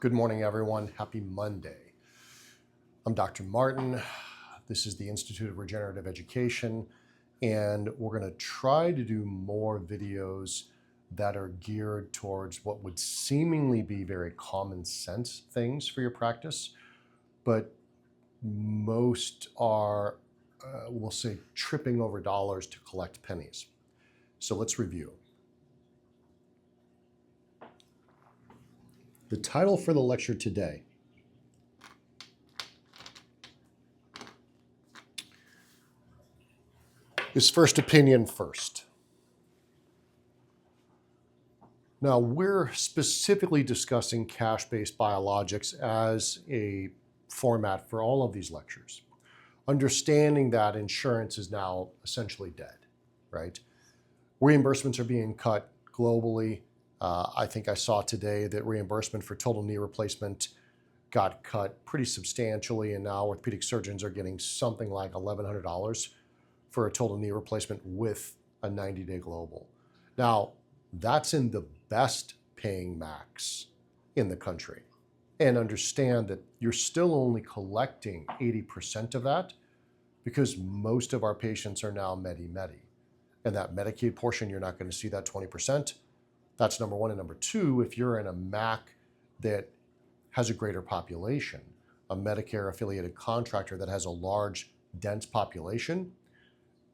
Good morning, everyone. Happy Monday. I'm Dr. Martin. This is the Institute of Regenerative Education, and we're going to try to do more videos that are geared towards what would seemingly be very common sense things for your practice, but most are, we'll say, tripping over dollars to collect pennies. So let's review. The title for the lecture today is First Opinion First. Now, we're specifically discussing cash-based biologics as a format for all of these lectures, understanding that insurance is now essentially dead, right? Reimbursements are being cut globally. I think I saw today that reimbursement for total knee replacement got cut pretty substantially, and now orthopedic surgeons are getting something like $1,100 for a total knee replacement with a 90-day global. Now, that's in the best paying MACs in the country. And understand that you're still only collecting 80% of that because most of our patients are now Medi-Medi. And that Medicaid portion, you're not going to see that 20%. That's number one. And number two, if you're in a MAC that has a greater population, a Medicare affiliated contractor that has a large, dense population,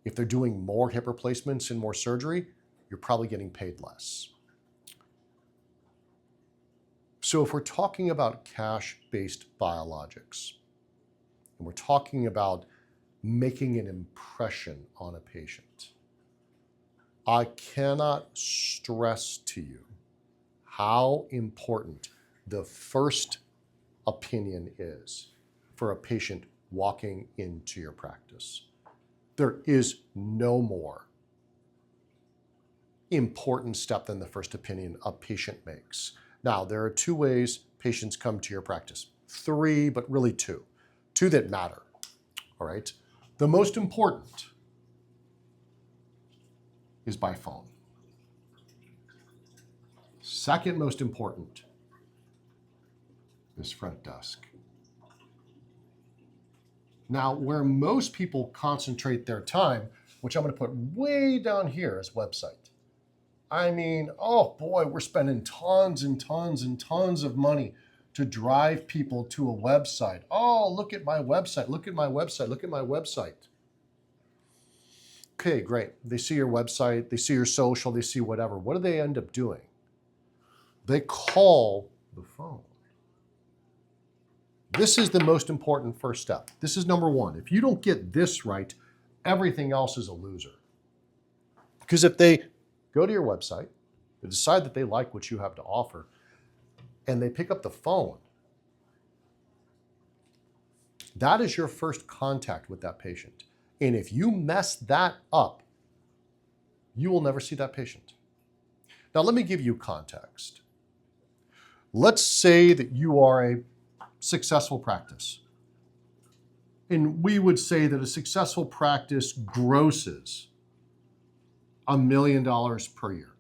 if they're doing more hip replacements and more surgery, you're probably getting paid less. So if we're talking about cash-based biologics, and we're talking about making an impression on a patient, I cannot stress to you how important the first opinion is for a patient walking into your practice. There is no more important step than the first opinion a patient makes. Now, there are two ways patients come to your practice. Three, but really two. Two that matter, all right? The most important is by phone. Second most important is front desk. Now, where most people concentrate their time, which I'm going to put way down here, is website. I mean, oh boy, we're spending tons and tons and tons of money to drive people to a website. Oh, look at my website, look at my website, look at my website. Okay, great. They see your website, they see your social, they see whatever. What do they end up doing? They call the phone. This is the most important first step. This is number one. If you don't get this right, everything else is a loser. Because if they go to your website, they decide that they like what you have to offer, and they pick up the phone, that is your first contact with that patient. And if you mess that up, you will never see that patient. Now, let me give you context. Let's say that you are a successful practice. And we would say that a successful practice grosses $1 million per year.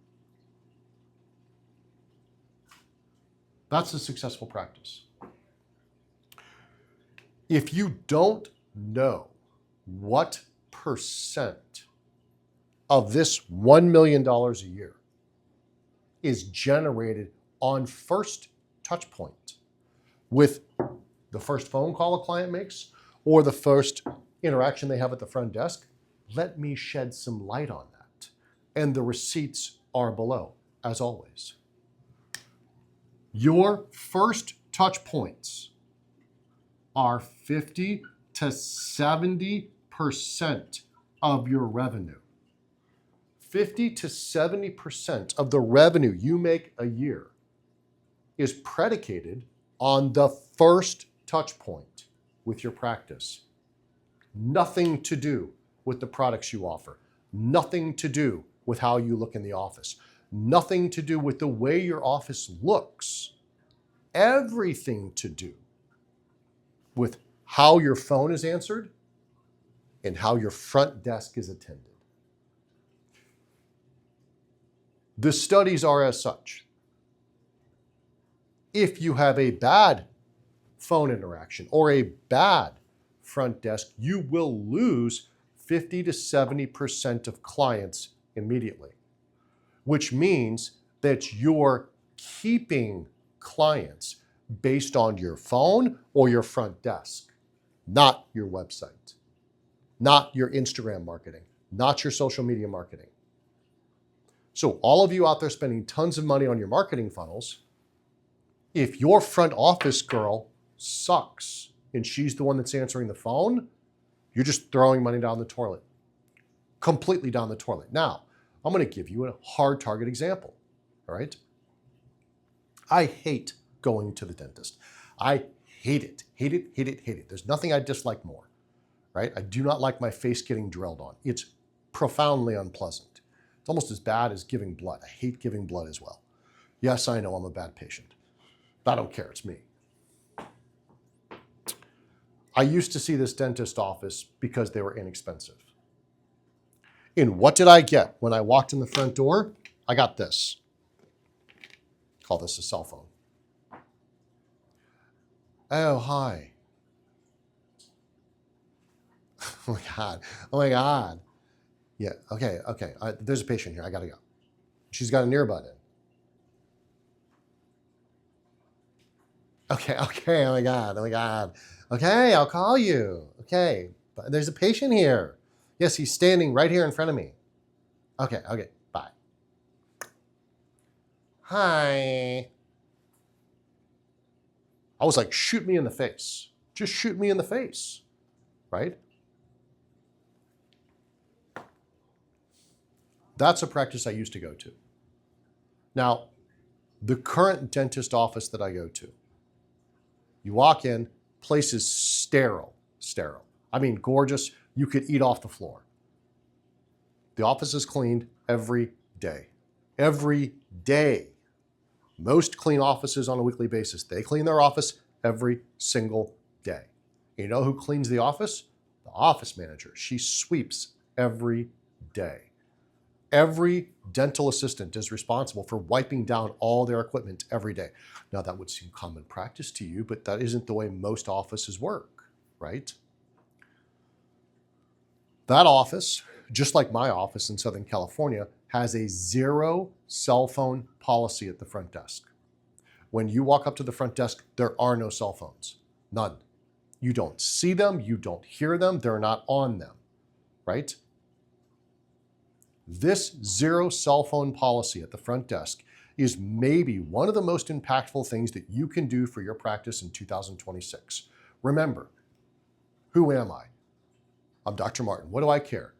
That's a successful practice. If you don't know what percent of this $1 million a year is generated on first touch point with the first phone call a client makes or the first interaction they have at the front desk, let me shed some light on that. And the receipts are below, as always. Your first touch points are 50 to 70% of your revenue. 50 to 70% of the revenue you make a year is predicated on the first touch point with your practice. Nothing to do with the products you offer. Nothing to do with how you look in the office. Nothing to do with the way your office looks. Everything to do with how your phone is answered and how your front desk is attended. The studies are as such. If you have a bad phone interaction or a bad front desk, you will lose 50 to 70% of clients immediately, which means that you're keeping clients based on your phone or your front desk, not your website, not your Instagram marketing, not your social media marketing. So all of you out there spending tons of money on your marketing funnels, if your front office girl sucks and she's the one that's answering the phone, you're just throwing money down the toilet, completely down the toilet. Now, I'm going to give you a hard target example, all right? I hate going to the dentist. I hate it, hate it, hate it, hate it. There's nothing I dislike more, right? I do not like my face getting drilled on. It's profoundly unpleasant. It's almost as bad as giving blood. I hate giving blood as well. Yes, I know I'm a bad patient. I don't care, it's me. I used to see this dentist office because they were inexpensive. And what did I get when I walked in the front door? I got this. Call this a cell phone. Oh, hi. Oh my God. Oh my God. Yeah, okay. There's a patient here. I gotta go. She's got an earbud in. Okay. Oh my God. Okay, I'll call you. Okay, but there's a patient here. Yes, he's standing right here in front of me. Okay, bye. Hi. I was like, shoot me in the face. Just shoot me in the face, right? That's a practice I used to go to. Now, the current dentist office that I go to, you walk in, place is sterile. I mean, gorgeous. You could eat off the floor. The office is cleaned every day. Every day. Most clean offices on a weekly basis, they clean their office every single day. You know who cleans the office? The office manager. She sweeps every day. Every dental assistant is responsible for wiping down all their equipment every day. Now, that would seem common practice to you, but that isn't the way most offices work, right? That office, just like my office in Southern California, has a 0 cell phone policy at the front desk. When you walk up to the front desk, there are no cell phones. None. You don't see them, you don't hear them, they're not on them, right? This 0 cell phone policy at the front desk is maybe one of the most impactful things that you can do for your practice in 2026. Remember, who am I? I'm Dr. Martin. What do I care?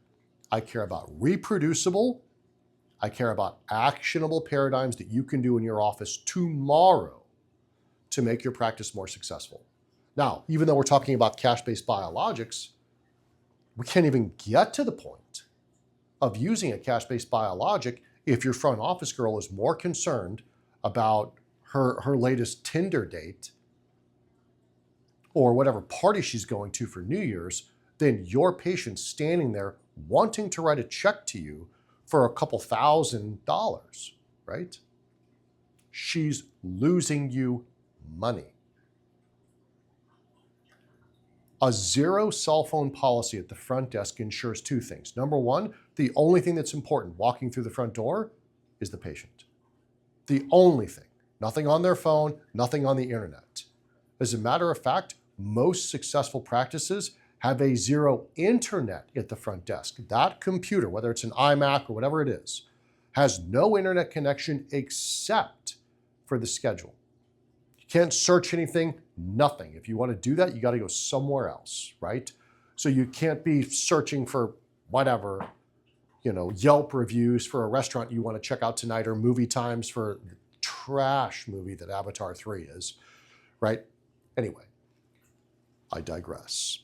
I care about reproducible, I care about actionable paradigms that you can do in your office tomorrow to make your practice more successful. Now, even though we're talking about cash-based biologics, we can't even get to the point of using a cash-based biologic if your front office girl is more concerned about her latest Tinder date or whatever party she's going to for New Year's than your patient standing there wanting to write a check to you for a couple $1,000s, right? She's losing you money. A 0 cell phone policy at the front desk ensures 2 things. Number 1, the only thing that's important walking through the front door is the patient. The only thing. Nothing on their phone, nothing on the internet. As a matter of fact, most successful practices have a 0 internet at the front desk. That computer, whether it's an iMac or whatever it is, has no internet connection except for the schedule. Can't search anything, nothing. If you want to do that, you got to go somewhere else, right? So you can't be searching for whatever, Yelp reviews for a restaurant you want to check out tonight or movie times for the trash movie that Avatar 3 is, right? Anyway, I digress.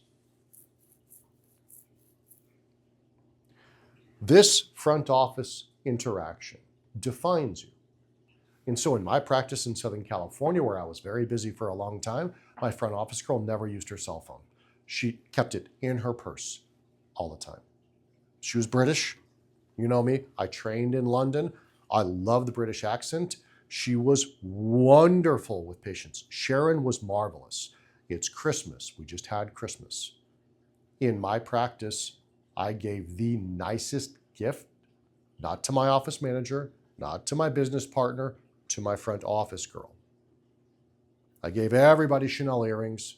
This front office interaction defines you. And so in my practice in Southern California, where I was very busy for a long time, my front office girl never used her cell phone. She kept it in her purse all the time. She was British. You know me, I trained in London. I love the British accent. She was wonderful with patients. Sharon was marvelous. It's Christmas. We just had Christmas. In my practice, I gave the nicest gift, not to my office manager, not to my business partner, to my front office girl. I gave everybody Chanel earrings.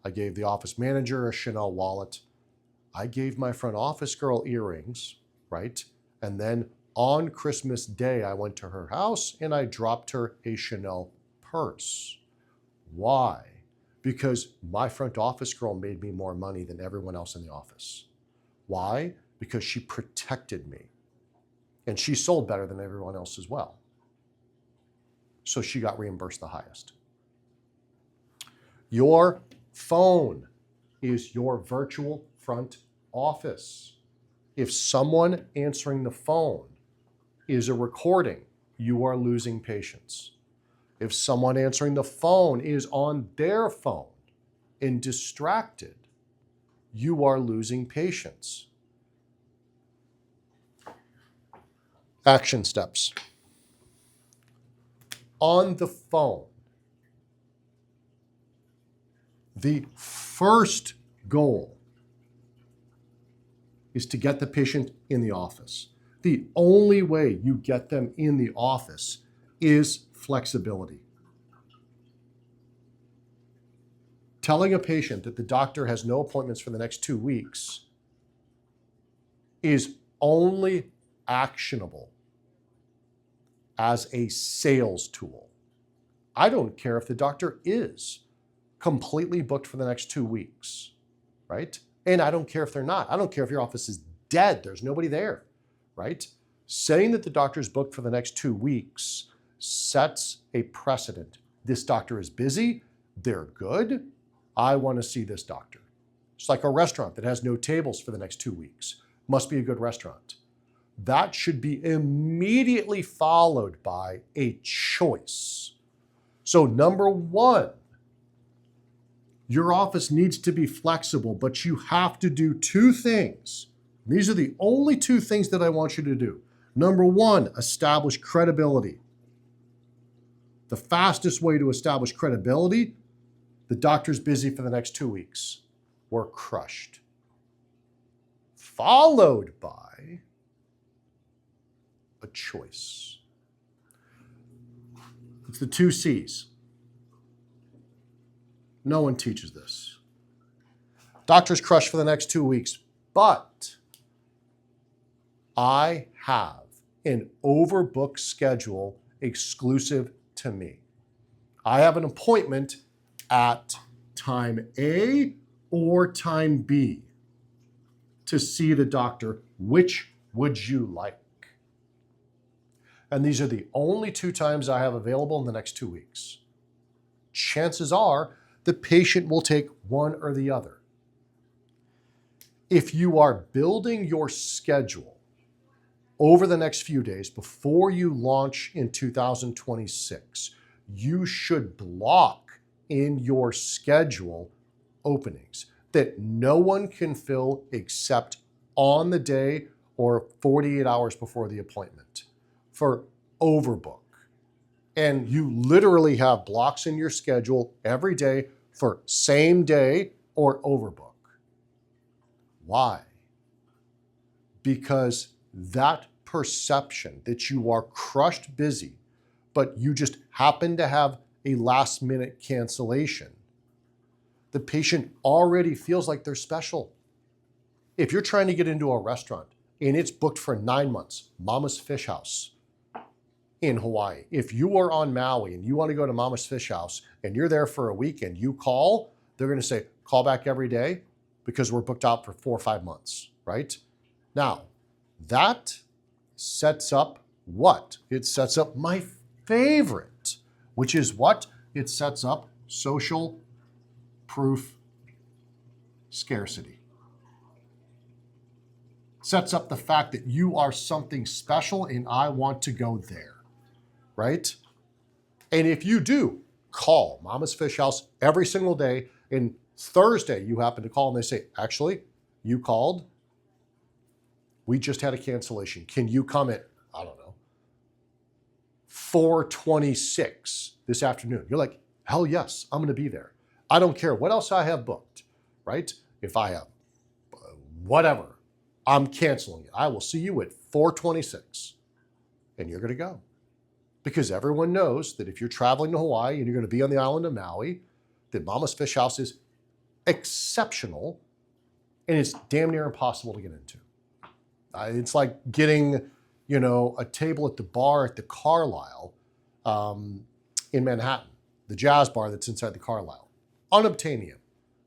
I gave the office manager a Chanel wallet. I gave my front office girl earrings, right? And then on Christmas Day, I went to her house and I dropped her a Chanel purse. Why? Because my front office girl made me more money than everyone else in the office. Why? Because she protected me. And she sold better than everyone else as well. So she got reimbursed the highest. Your phone is your virtual front office. If someone answering the phone is a recording, you are losing patients. If someone answering the phone is on their phone and distracted, you are losing patients. Action steps. On the phone, the first goal is to get the patient in the office. The only way you get them in the office is flexibility. Telling a patient that the doctor has no appointments for the next 2 weeks is only actionable as a sales tool. I don't care if the doctor is completely booked for the next 2 weeks, right? And I don't care if they're not. I don't care if your office is dead. There's nobody there, right? Saying that the doctor's booked for the next 2 weeks sets a precedent. This doctor is busy. They're good. I want to see this doctor. It's like a restaurant that has no tables for the next 2 weeks. Must be a good restaurant. That should be immediately followed by a choice. So number one, your office needs to be flexible, but you have to do 2 things. These are the only 2 things that I want you to do. Number one, establish credibility. The fastest way to establish credibility, the doctor's busy for the next 2 weeks. We're crushed. Followed by a choice. It's the 2 C's. No one teaches this. Doctor's crushed for the next 2 weeks, but I have an overbooked schedule exclusive to me. I have an appointment at time A or time B to see the doctor. Which would you like? And these are the only 2 times I have available in the next 2 weeks. Chances are the patient will take one or the other. If you are building your schedule over the next few days before you launch in 2026, you should block in your schedule openings that no one can fill except on the day or 48 hours before the appointment for overbook. And you literally have blocks in your schedule every day for same day or overbook. Why? Because that perception that you are crushed busy, but you just happen to have a last minute cancellation, the patient already feels like they're special. If you're trying to get into a restaurant and it's booked for 9 months, Mama's Fish House in Hawaii. If you are on Maui and you want to go to Mama's Fish House and you're there for a week and you call, they're going to say, call back every day because we're booked out for 4 or 5 months, right? Now, that sets up what? It sets up my favorite, which is what? It sets up social proof scarcity. Sets up the fact that you are something special and I want to go there, right? And if you do call Mama's Fish House every single day, and Thursday you happen to call and they say, actually, you called, we just had a cancellation. Can you come at, I don't know, 4:26 this afternoon. You're like, hell yes, I'm going to be there. I don't care what else I have booked, right? If I have whatever, I'm canceling it. I will see you at 4:26, and you're going to go. Because everyone knows that if you're traveling to Hawaii and you're going to be on the island of Maui, that Mama's Fish House is exceptional, and it's damn near impossible to get into. It's like getting, a table at the bar at the Carlisle in Manhattan, the jazz bar that's inside the Carlisle. Unobtainium,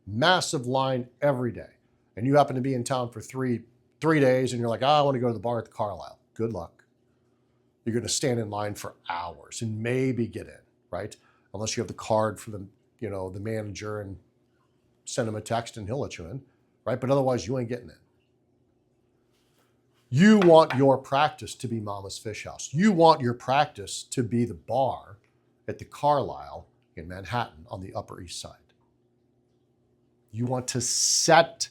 massive line every day. And you happen to be in town for three days, and you're like, I want to go to the bar at the Carlisle. Good luck. You're going to stand in line for hours and maybe get in, right? Unless you have the card for the manager and send him a text and he'll let you in, right? But otherwise, you ain't getting in. You want your practice to be Mama's Fish House. You want your practice to be the bar at the Carlisle in Manhattan on the Upper East Side. You want to set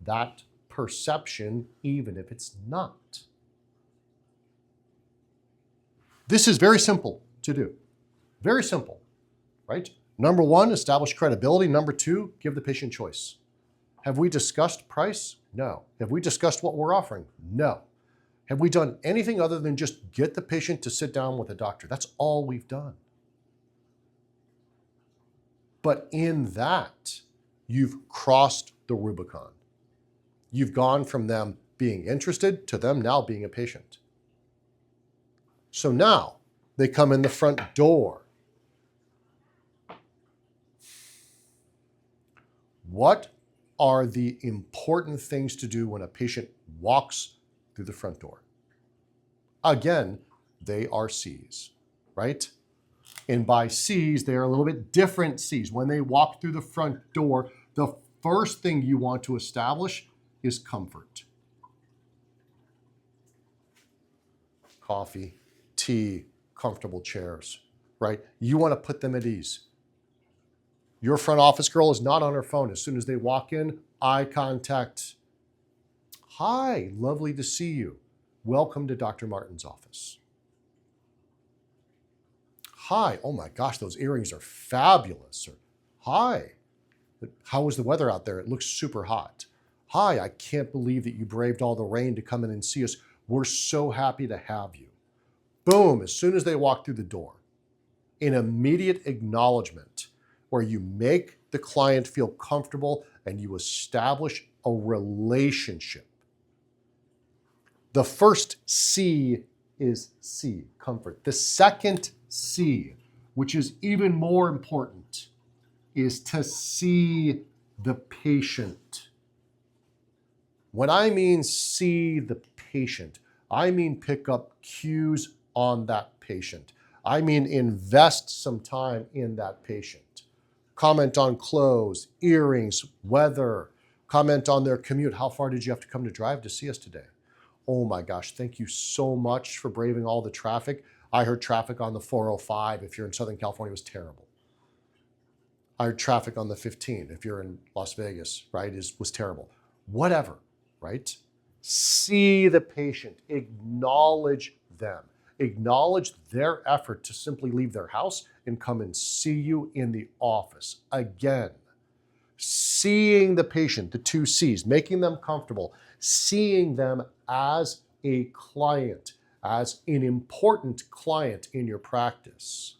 that perception even if it's not. This is very simple to do. Very simple, right? Number one, establish credibility. Number two, give the patient choice. Have we discussed price? No. Have we discussed what we're offering? No. Have we done anything other than just get the patient to sit down with a doctor? That's all we've done. But in that, you've crossed the Rubicon. You've gone from them being interested to them now being a patient. So now they come in the front door. What are the important things to do when a patient walks through the front door? Again, they are C's, right? And by C's, they are a little bit different C's. When they walk through the front door, the first thing you want to establish is comfort. Coffee, tea, comfortable chairs, right? You want to put them at ease. Your front office girl is not on her phone. As soon as they walk in, eye contact. Hi, lovely to see you. Welcome to Dr. Martin's office. Hi, oh my gosh, those earrings are fabulous. Or, hi, how was the weather out there? It looks super hot. Hi, I can't believe that you braved all the rain to come in and see us. We're so happy to have you. Boom, as soon as they walk through the door, an immediate acknowledgement where you make the client feel comfortable and you establish a relationship. The first C is C, comfort. The second C, which is even more important, is to see the patient. When I mean see the patient, I mean pick up cues on that patient. I mean invest some time in that patient. Comment on clothes, earrings, weather. Comment on their commute. How far did you have to come to drive to see us today? Oh my gosh, thank you so much for braving all the traffic. I heard traffic on the 405 if you're in Southern California was terrible. I heard traffic on the 15 if you're in Las Vegas, right, was terrible. Whatever, right? See the patient, acknowledge them. Acknowledge their effort to simply leave their house and come and see you in the office. Again, seeing the patient, the two C's, making them comfortable, seeing them as a client, as an important client in your practice,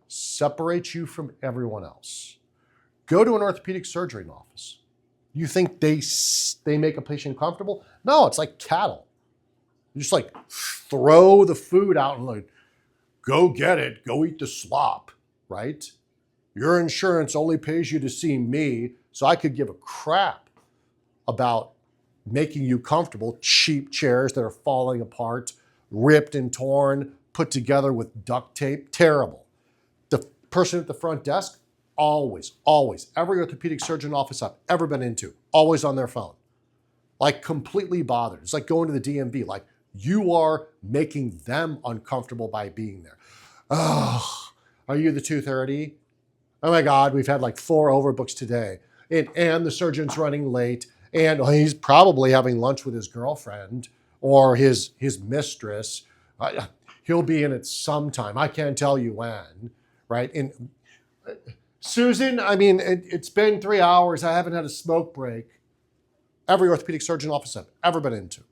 separates you from everyone else. Go to an orthopedic surgery office. You think they make a patient comfortable? No, it's like cattle. You just like throw the food out and like, go get it, go eat the slop, right? Your insurance only pays you to see me, so I could give a crap about making you comfortable. Cheap chairs that are falling apart, ripped and torn, put together with duct tape, terrible. The person at the front desk, always, every orthopedic surgeon office I've ever been into, always on their phone. Like completely bothered. It's like going to the DMV, like you are making them uncomfortable by being there. Oh, are you the 2:30? Oh my God, we've had like 4 overbooks today. And the surgeon's running late. And he's probably having lunch with his girlfriend or his mistress. He'll be in it sometime. I can't tell you when, right? And Susan, I mean, it's been 3 hours. I haven't had a smoke break. Every orthopedic surgeon office I've ever been into,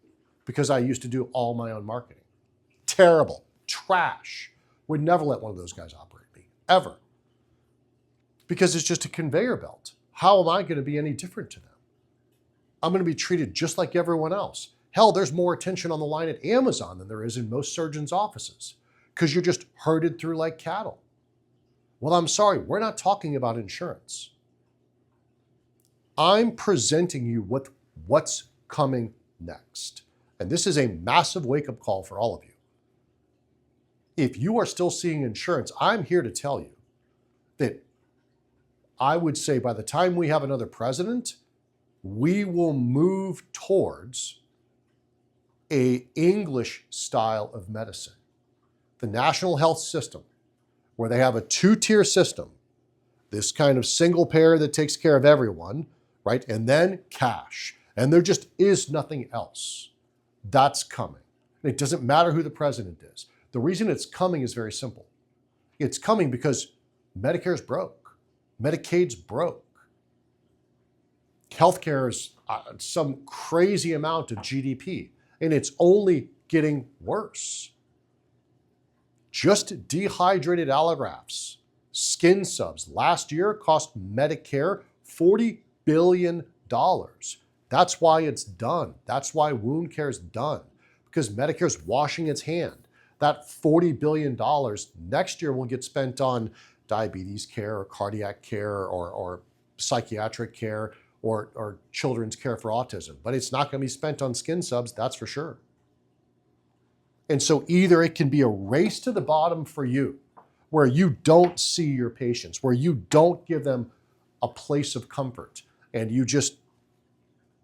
because I used to do all my own marketing. Terrible, trash. Would never let one of those guys operate me, ever. Because it's just a conveyor belt. How am I going to be any different to them? I'm going to be treated just like everyone else. Hell, there's more attention on the line at Amazon than there is in most surgeons' offices, because you're just herded through like cattle. Well, I'm sorry, we're not talking about insurance. I'm presenting you with what's coming next. And this is a massive wake-up call for all of you. If you are still seeing insurance, I'm here to tell you that I would say by the time we have another president, we will move towards an English style of medicine. The national health system, where they have a two-tier system, this kind of single payer that takes care of everyone, right? And then cash. And there just is nothing else. That's coming. And it doesn't matter who the president is. The reason it's coming is very simple. It's coming because Medicare's broke. Medicaid's broke. Healthcare is some crazy amount of GDP, and it's only getting worse. Just dehydrated allografts, skin subs, last year cost Medicare $40 billion. That's why it's done. That's why wound care is done, because Medicare's washing its hand. That $40 billion next year will get spent on diabetes care or cardiac care or psychiatric care or children's care for autism. But it's not going to be spent on skin subs, that's for sure. And so either it can be a race to the bottom for you, where you don't see your patients, where you don't give them a place of comfort, and you just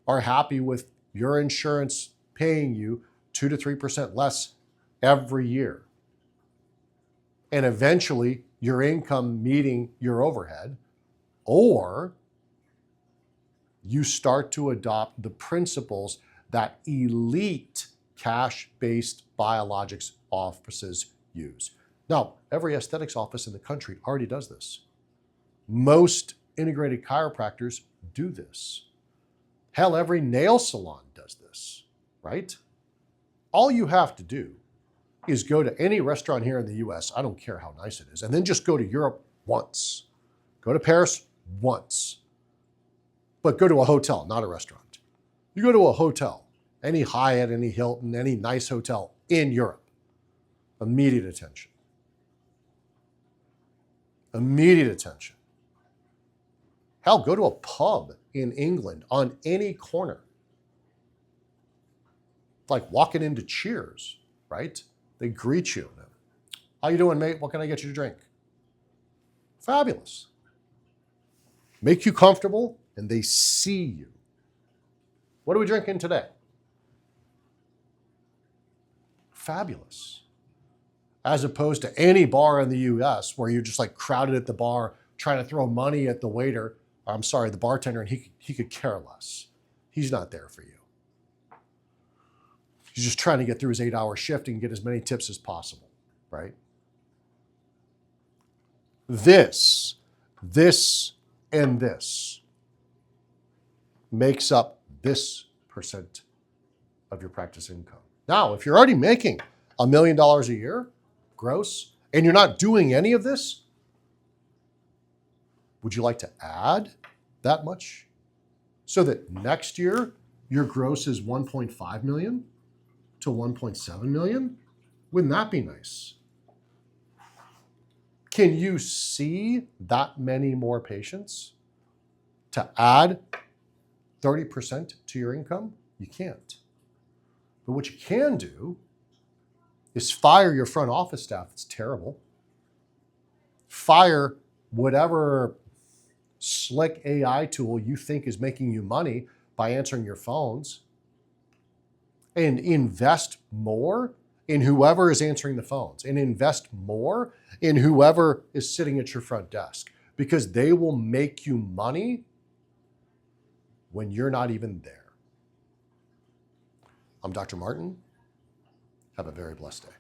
are happy with your insurance paying you 2 to 3% less every year. And eventually your income meeting your overhead, or you start to adopt the principles that elite cash-based biologics offices use. Now, every aesthetics office in the country already does this. Most integrated chiropractors do this. Hell, every nail salon does this, right? All you have to do is go to any restaurant here in the US, I don't care how nice it is, and then just go to Europe once. Go to Paris once. But go to a hotel, not a restaurant. You go to a hotel, any Hyatt, any Hilton, any nice hotel in Europe, immediate attention. Immediate attention. Hell, go to a pub in England on any corner. Like walking into Cheers, right? They greet you. How you doing, mate? What can I get you to drink? Fabulous. Make you comfortable, and they see you. What are we drinking today? Fabulous. As opposed to any bar in the US where you're just like crowded at the bar trying to throw money at the waiter, I'm sorry, the bartender, and he could care less. He's not there for you. He's just trying to get through his 8-hour shift and get as many tips as possible, right? This, and this makes up this percent of your practice income. Now, if you're already making $1 million a year, gross, and you're not doing any of this, would you like to add that much so that next year your gross is 1.5 million to 1.7 million? Wouldn't that be nice? Can you see that many more patients to add 30% to your income? You can't. But what you can do is fire your front office staff. It's terrible. Fire whatever slick AI tool you think is making you money by answering your phones, and invest more in whoever is answering the phones, and invest more in whoever is sitting at your front desk, because they will make you money when you're not even there. I'm Dr. Martin. Have a very blessed day.